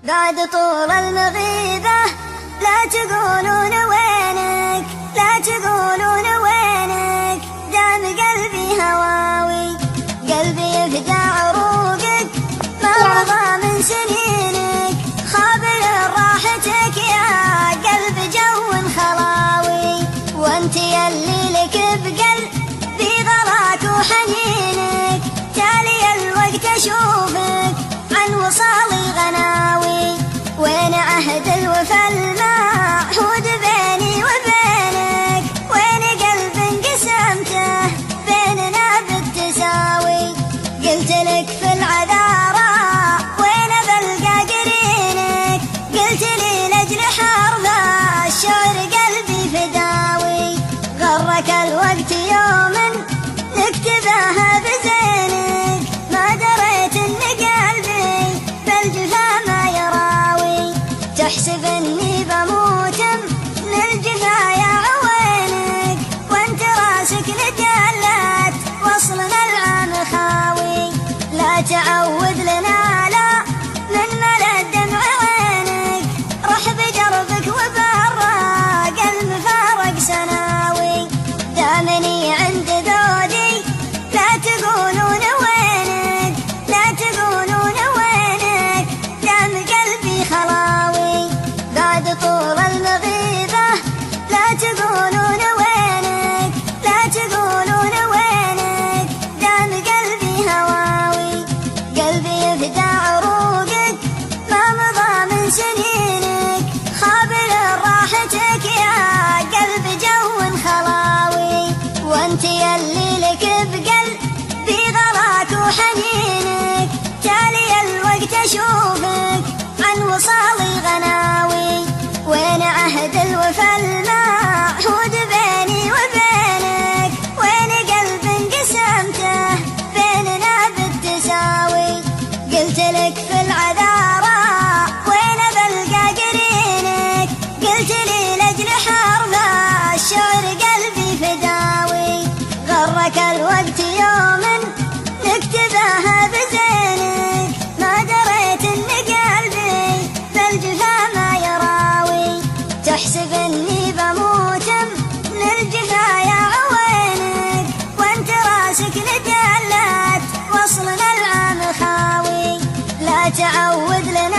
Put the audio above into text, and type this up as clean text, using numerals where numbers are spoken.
بعد طول المغيبة لا تقولون وينك، لا تقولون وينك، دام قلبي هواوي، قلبي يفدى عروقك ما مضى من سنينك، خابر راحتك يا قلب جو خلاوي، وانت يلي لك بقلبي غلاك وحنينك، تالي الوقت اشوفك عن وصالي غناوي، وين عهد الوفا المعهود بيني وبينك، وين قلب قسمته بيننا بالتساوي، قلت لك في العذارى وين بلقى قرينك، قلت لي لاجل حرب الشعر قلبي فداوي، غرك الوقت يوم نكتبها بزينك، ما دريت ان قلبي بالجفا ما يراوي، تحسب اني بموت من الجفا يا عوينك، وانت راسك لتلت وصلنا العام خاوي، لا تعود لنا لا من ملا الدمع عينك، رح بدربك وبرق المفارق سناوي، دامني عند ذودي لا تقولون وينك، لا تقولون وينك، دام قلبي خلاوي، بعد طول المغيبة لا تقولون وينك، لا تقولون وينك، دام قلبي هواوي، قلبي يفدى عروقك ما مضى من سنينك، خابر راحتك يا قلب جو خلاوي، وانت يلي لك بقلبي غلاك وحنينك، تالي الوقت اشوفك عن وصالي غناوي، وين عهد الوفا المعهود بيني وبينك، وين قلب قسمته بيننا بالتساوي، قلت لك في العذارى وين بلقى قرينك، قلت لي لاجل حرب الشعر قلبي فداوي، غرك الوقت يوم نكتبها بزينك، ما دريت ان قلبي بالجفا ما يراوي، تحسب اني بموت من الجفا يا عوينك، وانت راسك لتلت وصلنا العام خاوي، لا تعود لنا